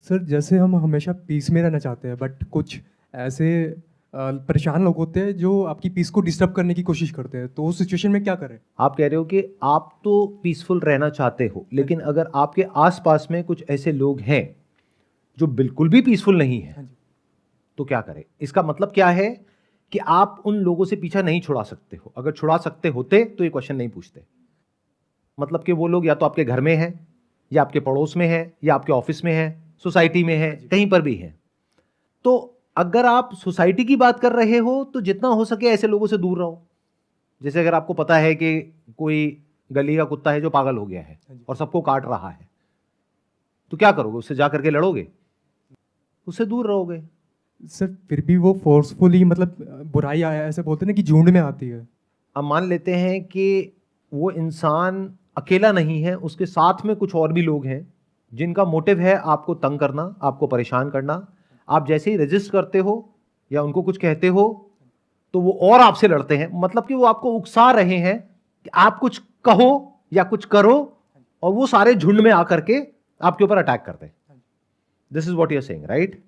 Sir जैसे हम हमेशा पीस में रहना चाहते हैं बट कुछ ऐसे परेशान लोग होते हैं जो आपकी पीस को डिस्टर्ब करने की कोशिश करते हैं, तो उस सिचुएशन में क्या करें? आप कह रहे हो कि आप तो पीसफुल रहना चाहते हो, लेकिन अगर आपके आसपास में कुछ ऐसे लोग हैं जो बिल्कुल भी पीसफुल नहीं है, हाँ जी। तो क्या करें? इसका मतलब क्या है कि आप उन लोगों से पीछा नहीं छुड़ा सकते हो। अगर छुड़ा सकते होते तो ये क्वेश्चन नहीं पूछते। मतलब कि वो लोग या तो आपके घर में हैं, या आपके पड़ोस में हैं, या आपके ऑफिस में हैं, सोसाइटी में है, कहीं पर भी है। तो अगर आप सोसाइटी की बात कर रहे हो तो जितना हो सके ऐसे लोगों से दूर रहो। जैसे अगर आपको पता है कि कोई गली का कुत्ता है जो पागल हो गया है और सबको काट रहा है, तो क्या करोगे? उससे जा करके लड़ोगे? उससे दूर रहोगे। सर फिर भी वो फोर्सफुली मतलब बुराई ऐसे बोलते हैं ना कि झुंड में आती है। अब मान लेते हैं कि वो इंसान अकेला नहीं है, उसके साथ में कुछ और भी लोग हैं जिनका मोटिव है आपको तंग करना, आपको परेशान करना। आप जैसे ही रेजिस्ट करते हो या उनको कुछ कहते हो तो वो और आपसे लड़ते हैं। मतलब कि वो आपको उकसा रहे हैं कि आप कुछ कहो या कुछ करो, और वो सारे झुंड में आकर के आपके ऊपर अटैक करते हैं। This is what you're saying, right?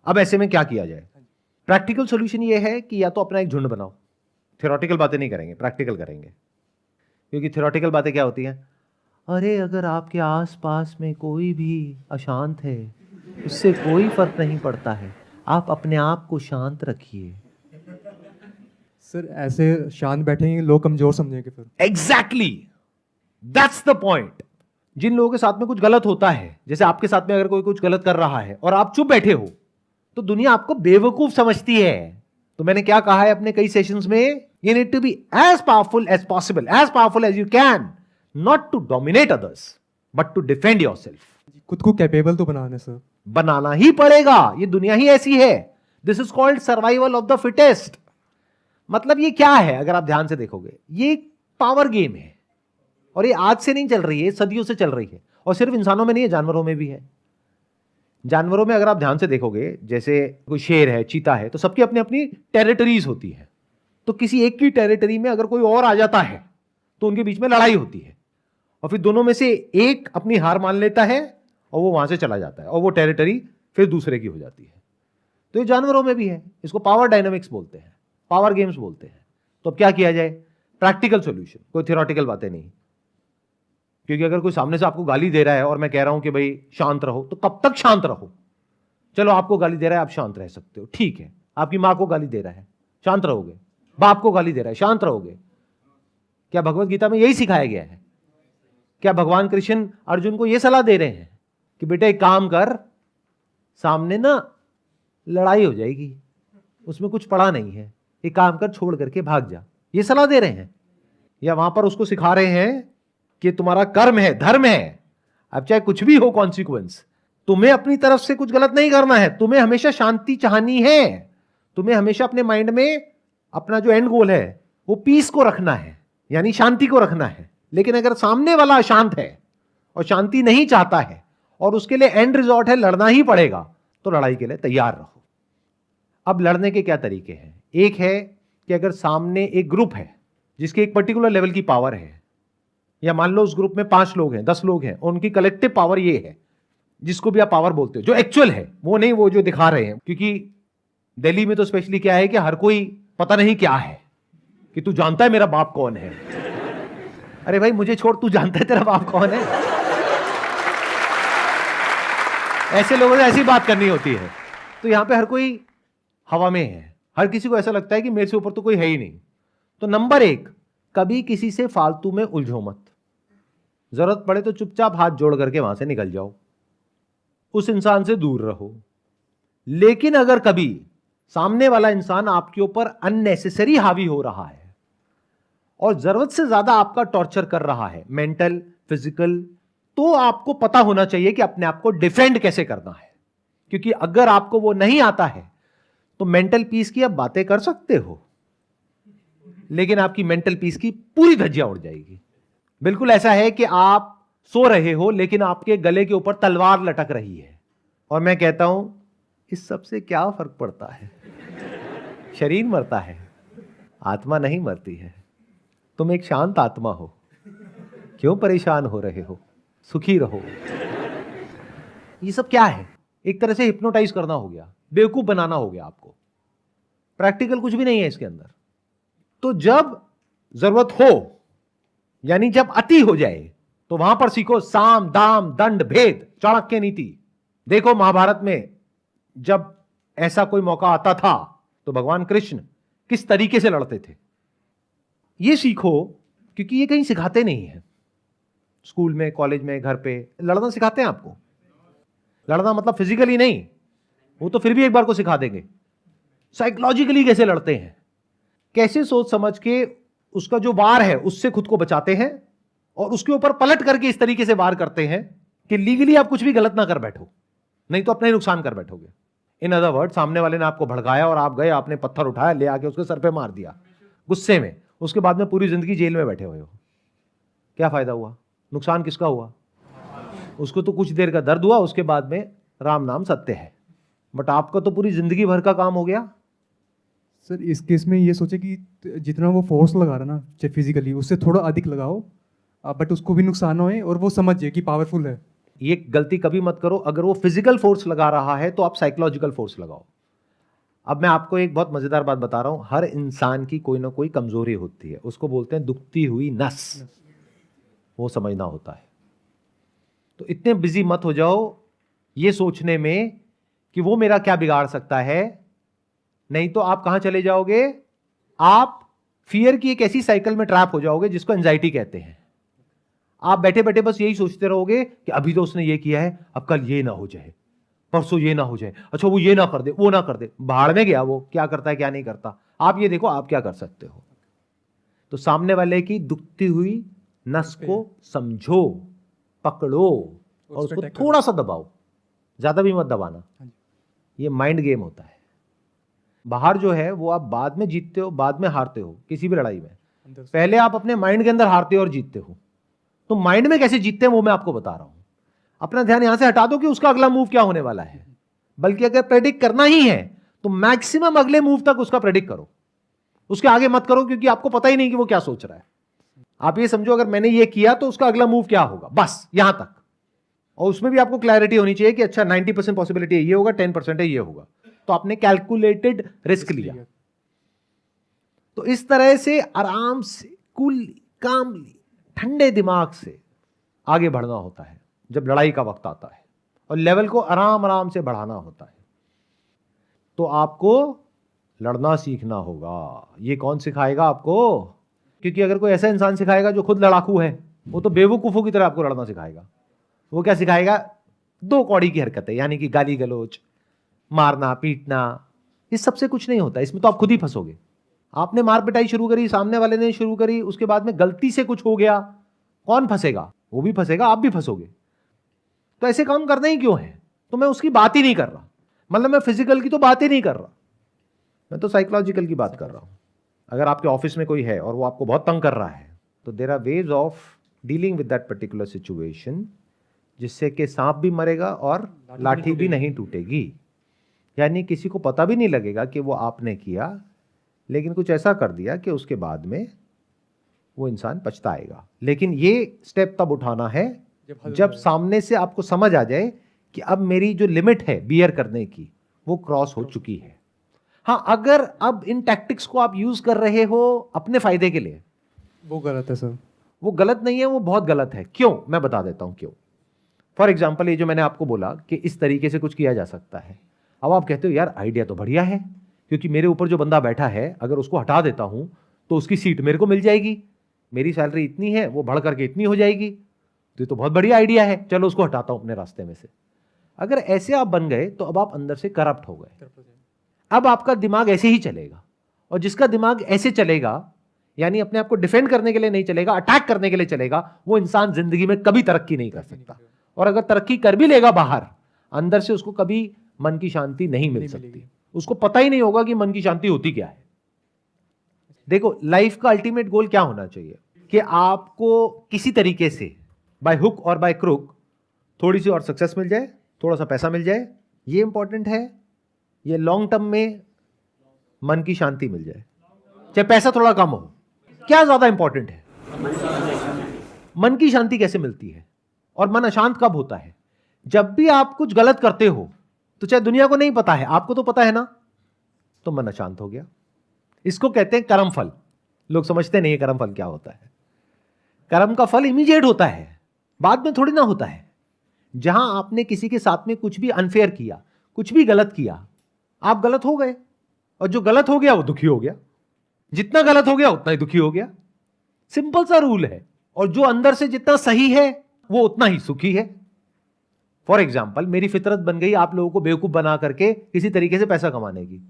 अब ऐसे में क्या किया जाए? प्रैक्टिकल सॉल्यूशन ये है कि या तो अपना एक झुंड बनाओ। थ्योरेटिकल बातें नहीं करेंगे, प्रैक्टिकल करेंगे। क्योंकि थ्योरेटिकल बातें क्या होती हैं? अरे अगर आपके आसपास में कोई भी अशांत है, उससे कोई फर्क नहीं पड़ता है, आप अपने आप को शांत रखिए। सर ऐसे शांत बैठेंगे लोग कमजोर समझेंगे फिर। Exactly, that's the point. जिन लोगों के साथ में कुछ गलत होता है, जैसे आपके साथ में अगर कोई कुछ गलत कर रहा है और आप चुप बैठे हो, तो दुनिया आपको बेवकूफ समझती है। तो मैंने क्या कहा है अपने कई सेशंस में? You need to be as powerful as possible, as powerful as you can, not to dominate others but to defend yourself. खुद को कैपेबल तो बनाने सर। बनाना ही पड़ेगा, ये दुनिया ही ऐसी है। This is called survival of the fittest. मतलब ये क्या है? अगर आप ध्यान से देखोगे, ये पावर गेम है, और ये आज से नहीं चल रही है, सदियों से चल रही है। और सिर्फ इंसानों में नहीं है, जानवरों में भी है। जानवरों में अगर आप ध्यान से देखोगे, जैसे कोई शेर है, चीता है, तो सबकी अपनी अपनी टेरिटरीज होती है। तो किसी एक की टेरिटरी में अगर कोई और आ जाता है तो उनके बीच में लड़ाई होती है, और फिर दोनों में से एक अपनी हार मान लेता है और वो वहां से चला जाता है, और वो टेरिटरी फिर दूसरे की हो जाती है। तो ये जानवरों में भी है। इसको पावर डायनामिक्स बोलते हैं, पावर गेम्स बोलते हैं। तो अब क्या किया जाए? प्रैक्टिकल सॉल्यूशन, कोई थियोरेटिकल बातें नहीं। क्योंकि अगर कोई सामने से आपको गाली दे रहा है और मैं कह रहा हूं कि भाई शांत रहो, तो कब तक शांत रहो? चलो आपको गाली दे रहा है, आप शांत रह सकते हो, ठीक है। आपकी मां को गाली दे रहा है, शांत रहोगे? बाप को गाली दे रहा है, शांत रहोगे? क्या भगवत गीता में यही सिखाया गया है? क्या भगवान कृष्ण अर्जुन को यह सलाह दे रहे हैं कि बेटा एक काम कर, सामने ना लड़ाई हो जाएगी, उसमें कुछ पड़ा नहीं है, एक काम कर, छोड़ करके भाग जा? ये सलाह दे रहे हैं? या वहां पर उसको सिखा रहे हैं कि तुम्हारा कर्म है, धर्म है, अब चाहे कुछ भी हो कॉन्सिक्वेंस, तुम्हें अपनी तरफ से कुछ गलत नहीं करना है, तुम्हें हमेशा शांति चाहनी है, तुम्हें हमेशा अपने माइंड में अपना जो एंड गोल है वो पीस को रखना है, यानी शांति को रखना है। लेकिन अगर सामने वाला अशांत है और शांति नहीं चाहता है और उसके लिए एंड रिजॉर्ट है लड़ना ही पड़ेगा, तो लड़ाई के लिए तैयार रहो। अब लड़ने के क्या तरीके हैं? एक है कि अगर सामने एक ग्रुप है जिसकी एक पर्टिकुलर लेवल की पावर है, या मान लो उस ग्रुप में 5 लोग हैं, 10 लोग हैं, उनकी कलेक्टिव पावर ये है, जिसको भी आप पावर बोलते हो, जो एक्चुअल है, वो नहीं वो जो दिखा रहे हैं। क्योंकि दिल्ली में तो स्पेशली क्या है कि हर कोई पता नहीं क्या है, कि तू जानता है मेरा बाप कौन है? अरे भाई मुझे छोड़, तू जानता है तेरा बाप कौन है? ऐसे लोगों से ऐसी बात करनी होती है। तो यहां पे हर कोई हवा में है, हर किसी को ऐसा लगता है कि मेरे से ऊपर तो कोई है ही नहीं। तो नंबर 1, कभी किसी से फालतू में उलझो मत। जरूरत पड़े तो चुपचाप हाथ जोड़ करके वहां से निकल जाओ, उस इंसान से दूर रहो। लेकिन अगर कभी सामने वाला इंसान आपके ऊपर अननेसेसरी हावी हो रहा है और जरूरत से ज्यादा आपका टॉर्चर कर रहा है, मेंटल, फिजिकल, तो आपको पता होना चाहिए कि अपने आप को डिफेंड कैसे करना है। क्योंकि अगर आपको वो नहीं आता है तो मेंटल पीस की आप बातें कर सकते हो, लेकिन आपकी मेंटल पीस की पूरी धज्जियां उड़ जाएगी। बिल्कुल ऐसा है कि आप सो रहे हो लेकिन आपके गले के ऊपर तलवार लटक रही है, और मैं कहता हूं इस सब से क्या फर्क पड़ता है? शरीर मरता है, आत्मा नहीं मरती है। तुम एक शांत आत्मा हो, क्यों परेशान हो रहे हो? सुखी रहो। ये सब क्या है? एक तरह से हिप्नोटाइज करना हो गया, बेवकूफ बनाना हो गया आपको। प्रैक्टिकल कुछ भी नहीं है इसके अंदर। तो जब जरूरत हो, यानी जब अति हो जाए, तो वहां पर सीखो साम दाम दंड भेद चाणक्य नीति। देखो महाभारत में जब ऐसा कोई मौका आता था तो भगवान कृष्ण किस तरीके से लड़ते थे, ये सीखो, क्योंकि ये कहीं सिखाते नहीं है। स्कूल में, कॉलेज में, घर पे लड़ना सिखाते हैं आपको। लड़ना मतलब फिजिकली नहीं, वो तो फिर भी एक बार को सिखा देंगे। साइकोलॉजिकली कैसे लड़ते हैं, कैसे सोच समझ के उसका जो वार है उससे खुद को बचाते हैं, और उसके ऊपर पलट करके इस तरीके से वार करते हैं कि लीगली आप कुछ भी गलत ना कर बैठो, नहीं तो अपना ही नुकसान कर बैठोगे। इन अदर वर्ड, सामने वाले ने आपको भड़काया और आप गए, आपने पत्थर उठाया, ले आके उसके सर पे मार दिया गुस्से में, उसके बाद में पूरी जिंदगी जेल में बैठे हुए हो। क्या फायदा हुआ? नुकसान किसका हुआ? उसको तो कुछ देर का दर्द हुआ, उसके बाद में राम नाम सत्य है, बट आपका तो पूरी जिंदगी भर का काम हो गया। सर इस केस में ये सोचे कि जितना वो फोर्स लगा रहा ना, चाहे फिजिकली, उससे थोड़ा अधिक लगाओ, बट उसको भी नुकसान होए और वो समझे कि पावरफुल है। ये गलती कभी मत करो। अगर वो फिजिकल फोर्स लगा रहा है तो आप साइकोलॉजिकल फोर्स लगाओ। अब मैं आपको एक बहुत मजेदार बात बता रहा हूं, हर इंसान की कोई ना कोई कमजोरी होती है, उसको बोलते हैं दुखती हुई नस। वो समझना होता है। तो इतने बिजी मत हो जाओ ये सोचने में कि वो मेरा क्या बिगाड़ सकता है, नहीं तो आप कहां चले जाओगे? आप फियर की एक ऐसी साइकिल में ट्रैप हो जाओगे जिसको एंजाइटी कहते हैं। आप बैठे बैठे बस यही सोचते रहोगे कि अभी तो उसने ये किया है, अब कल ये ना हो जाए, परसों ये ना हो जाए, अच्छा वो ये ना कर दे, वो ना कर दे। भाड़ में गया वो, क्या करता है क्या नहीं करता। आप ये देखो आप क्या कर सकते हो। तो सामने वाले की दुखती हुई नस को समझो, पकड़ो और उसको थोड़ा सा दबाओ, ज्यादा भी मत दबाना। ये माइंड गेम होता है। बाहर जो है वो आप बाद में जीतते हो, बाद में हारते हो किसी भी लड़ाई में। पहले आप अपने माइंड के अंदर हारते हो और जीतते हो। तो माइंड में कैसे जीतते हैं वो मैं आपको बता रहा हूं। अपना ध्यान यहां से हटा दो कि उसका अगला मूव क्या होने वाला है, बल्कि अगर प्रेडिक्ट करना ही है तो मैक्सिमम अगले मूव तक उसका प्रेडिक्ट करो, उसके आगे मत करो, क्योंकि आपको पता ही नहीं कि वो क्या सोच रहा है। आप ये समझो अगर मैंने ये किया तो उसका अगला मूव क्या होगा, बस यहां तक। और उसमें भी आपको क्लैरिटी होनी चाहिए कि अच्छा 90% पॉसिबिलिटी ये होगा, 10% है ये होगा, तो आपने कैलकुलेटेड रिस्क लिया। तो इस तरह से आराम से, कूल, कामली, ठंडे दिमाग से आगे बढ़ना होता है जब लड़ाई का वक्त आता है, और लेवल को आराम आराम से बढ़ाना होता है। तो आपको लड़ना सीखना होगा। ये कौन सिखाएगा आपको? क्योंकि अगर कोई ऐसा इंसान सिखाएगा जो खुद लड़ाकू है, वो तो बेवकूफों की तरह आपको लड़ना सिखाएगा। वो क्या सिखाएगा? दो कौड़ी की हरकतें, यानी कि गाली गलोच, मारना पीटना। इस सबसे कुछ नहीं होता, इसमें तो आप खुद ही फंसोगे। आपने मार पिटाई शुरू करी, सामने वाले ने शुरू करी, उसके बाद में गलती से कुछ हो गया, कौन फंसेगा? वो भी फंसेगा, आप भी फंसोगे। तो ऐसे काम करना ही क्यों है? तो मैं उसकी बात ही नहीं कर रहा, मतलब मैं फिजिकल की तो बात ही नहीं कर रहा, मैं तो साइकोलॉजिकल की बात कर रहा हूं। अगर आपके ऑफिस में कोई है और वो आपको बहुत तंग कर रहा है, तो there are ways of dealing with that particular situation, जिससे कि सांप भी मरेगा और लाठी भी नहीं टूटेगी। यानी किसी को पता भी नहीं लगेगा कि वो आपने किया, लेकिन कुछ ऐसा कर दिया कि उसके बाद में वो इंसान पछताएगा। लेकिन ये स्टेप तब उठाना है जब सामने से आपको समझ आ जाए कि अब मेरी जो लिमिट है बियर करने की, वो क्रॉस हो चुकी है। हाँ, अगर अब इन टैक्टिक्स को आप यूज कर रहे हो अपने फायदे के लिए, वो गलत है सर। वो गलत नहीं है, वो बहुत गलत है। क्यों? मैं बता देता हूं क्यों। फॉर एग्जाम्पल, ये जो मैंने आपको बोला कि इस तरीके से कुछ किया जा सकता है, अब आप कहते हो यार आइडिया तो बढ़िया है, क्योंकि मेरे ऊपर जो बंदा बैठा है अगर उसको हटा देता हूं तो उसकी सीट मेरे को मिल जाएगी, मेरी सैलरी इतनी है, वो बढ़ करके इतनी हो जाएगी, तो ये तो बहुत बढ़िया आइडिया है, चलो उसको हटाता हूं अपने रास्ते में से। अगर ऐसे आप बन गए तो अब आप अंदर से करप्ट हो गए। अब आपका दिमाग ऐसे ही चलेगा, और जिसका दिमाग ऐसे चलेगा, यानी अपने आप को डिफेंड करने के लिए नहीं चलेगा, अटैक करने के लिए चलेगा, वो इंसान जिंदगी में कभी तरक्की नहीं कर सकता। और अगर तरक्की कर भी लेगा बाहर, अंदर से उसको कभी मन की शांति नहीं मिल सकती। उसको पता ही नहीं होगा कि मन की शांति होती क्या है। देखो, लाइफ का अल्टीमेट गोल क्या होना चाहिए कि आपको किसी तरीके से बाय हुक और बाय क्रुक थोड़ी सी और सक्सेस मिल जाए, थोड़ा सा पैसा मिल जाए, ये इंपॉर्टेंट है। ये लॉन्ग टर्म में मन की शांति मिल जाए, चाहे पैसा थोड़ा कम हो। क्या ज्यादा इंपॉर्टेंट है? मन की शांति कैसे मिलती है? और मन अशांत कब होता है? जब भी आप कुछ गलत करते हो तो चाहे दुनिया को नहीं पता है, आपको तो पता है ना, तो मन अशांत हो गया। इसको कहते हैं कर्म फल। लोग समझते नहीं है कर्म फल क्या होता है। कर्म का फल इमीडिएट होता है, बाद में थोड़ी ना होता है। जहां आपने किसी के साथ में कुछ भी अनफेयर किया, कुछ भी गलत किया, आप गलत हो गए, और जो गलत हो गया वो दुखी हो गया। जितना गलत हो गया उतना ही दुखी हो गया। सिंपल सा रूल है। और जो अंदर से जितना सही है वो उतना ही सुखी है। फॉर एग्जाम्पल, मेरी फितरत बन गई आप लोगों को बेवकूफ बना करके किसी तरीके से पैसा कमाने की,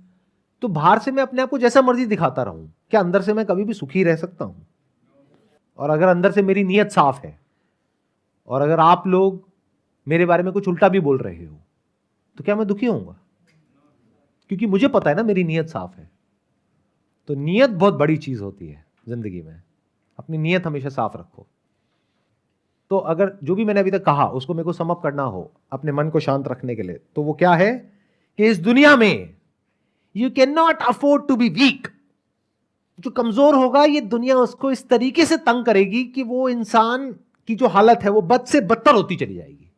तो बाहर से मैं अपने आप को जैसा मर्जी दिखाता रहूं, क्या अंदर से मैं कभी भी सुखी रह सकता हूं? और अगर अंदर से मेरी नीयत साफ है, और अगर आप लोग मेरे बारे में कुछ उल्टा भी बोल रहे हो, तो क्या मैं दुखी होऊंगा? क्योंकि मुझे पता है ना मेरी नीयत साफ है। तो नीयत बहुत बड़ी चीज होती है जिंदगी में। अपनी नीयत हमेशा साफ रखो। तो अगर जो भी मैंने अभी तक कहा उसको मेरे को सम अप करना हो अपने मन को शांत रखने के लिए, तो वो क्या है कि इस दुनिया में you can not afford to be weak. जो कमजोर होगा ये दुनिया उसको इस तरीके से तंग करेगी कि वो इंसान की जो हालत है वो बद से बदतर होती चली जाएगी।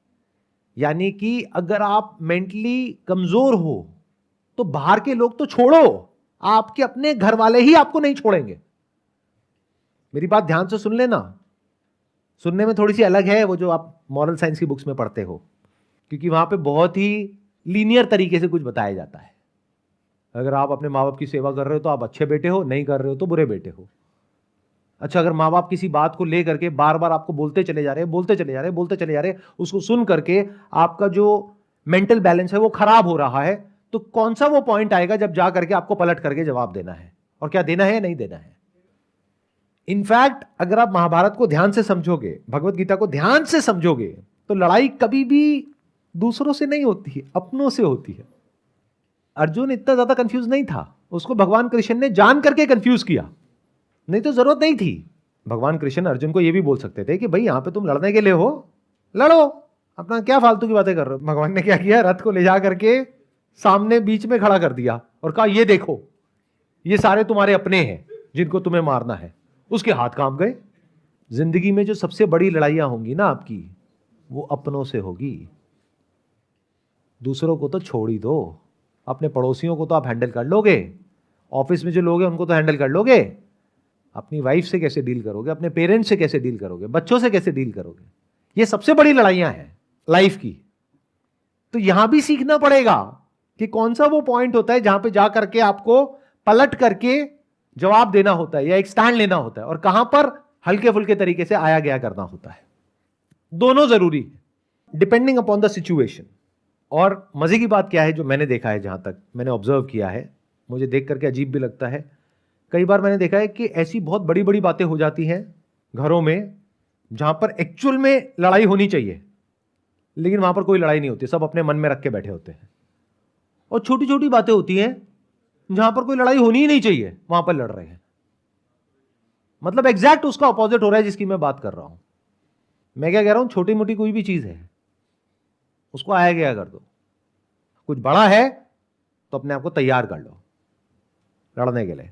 यानी कि अगर आप मेंटली कमजोर हो तो बाहर के लोग तो छोड़ो, आपके अपने घर वाले ही आपको नहीं छोड़ेंगे। मेरी बात ध्यान से सुन लेना। सुनने में थोड़ी सी अलग है वो जो आप मॉरल साइंस की बुक्स में पढ़ते हो, क्योंकि वहां पे बहुत ही लीनियर तरीके से कुछ बताया जाता है। अगर आप अपने माँ बाप की सेवा कर रहे हो तो आप अच्छे बेटे हो, नहीं कर रहे हो तो बुरे बेटे हो। अच्छा, अगर माँ बाप किसी बात को ले करके बार बार आपको बोलते चले जा रहे हैं, बोलते चले जा रहे हैं, बोलते चले जा रहे हैं, उसको सुन करके आपका जो मेंटल बैलेंस है वो खराब हो रहा है, तो कौन सा वो पॉइंट आएगा जब जा करके आपको पलट करके जवाब देना है, और क्या देना है या नहीं देना है। इनफैक्ट अगर आप महाभारत को ध्यान से समझोगे, भगवत गीता को ध्यान से समझोगे, तो लड़ाई कभी भी दूसरों से नहीं होती है, अपनों से होती है। अर्जुन इतना ज्यादा कंफ्यूज नहीं था, उसको भगवान कृष्ण ने जान करके कंफ्यूज किया, नहीं तो जरूरत नहीं थी। भगवान कृष्ण अर्जुन को यह भी बोल सकते थे कि भाई यहां पे तुम लड़ने के लिए हो, लड़ो, अपना क्या फालतू की बातें कर रहे हो। भगवान ने क्या किया, रथ को ले जा करके सामने बीच में खड़ा कर दिया और कहा ये देखो ये सारे तुम्हारे अपने हैं जिनको तुम्हें मारना है। उसके हाथ कांप गए। जिंदगी में जो सबसे बड़ी लड़ाइयां होंगी ना आपकी, वो अपनों से होगी। दूसरों को तो छोड़ ही दो, अपने पड़ोसियों को तो आप हैंडल कर लोगे, ऑफिस में जो लोग हैं उनको तो हैंडल कर लोगे, अपनी वाइफ से कैसे डील करोगे, अपने पेरेंट्स से कैसे डील करोगे, बच्चों से कैसे डील करोगे, ये सबसे बड़ी लड़ाइयां हैं लाइफ की। तो यहां भी सीखना पड़ेगा कि कौन सा वो पॉइंट होता है जहां पे जा करके आपको पलट करके जवाब देना होता है या एक स्टैंड लेना होता है, और कहां पर हल्के फुल्के तरीके से आया गया करना होता है। दोनों जरूरी है डिपेंडिंग अपॉन द सिचुएशन। और मजे की बात क्या है, जो मैंने देखा है, जहां तक मैंने ऑब्जर्व किया है, मुझे देख करके अजीब भी लगता है। कई बार मैंने देखा है कि ऐसी बहुत बड़ी बड़ी बातें हो जाती हैं घरों में जहां पर एक्चुअल में लड़ाई होनी चाहिए, लेकिन वहां पर कोई लड़ाई नहीं होती, सब अपने मन में रख के बैठे होते हैं। और छोटी छोटी बातें होती हैं जहां पर कोई लड़ाई होनी ही नहीं चाहिए, वहां पर लड़ रहे हैं। मतलब एग्जैक्ट उसका ऑपोजिट हो रहा है जिसकी मैं बात कर रहा हूं। मैं क्या कह रहा हूं, छोटी मोटी कोई भी चीज है उसको आया गया कर दो, कुछ बड़ा है तो अपने आप को तैयार कर लो लड़ने के लिए।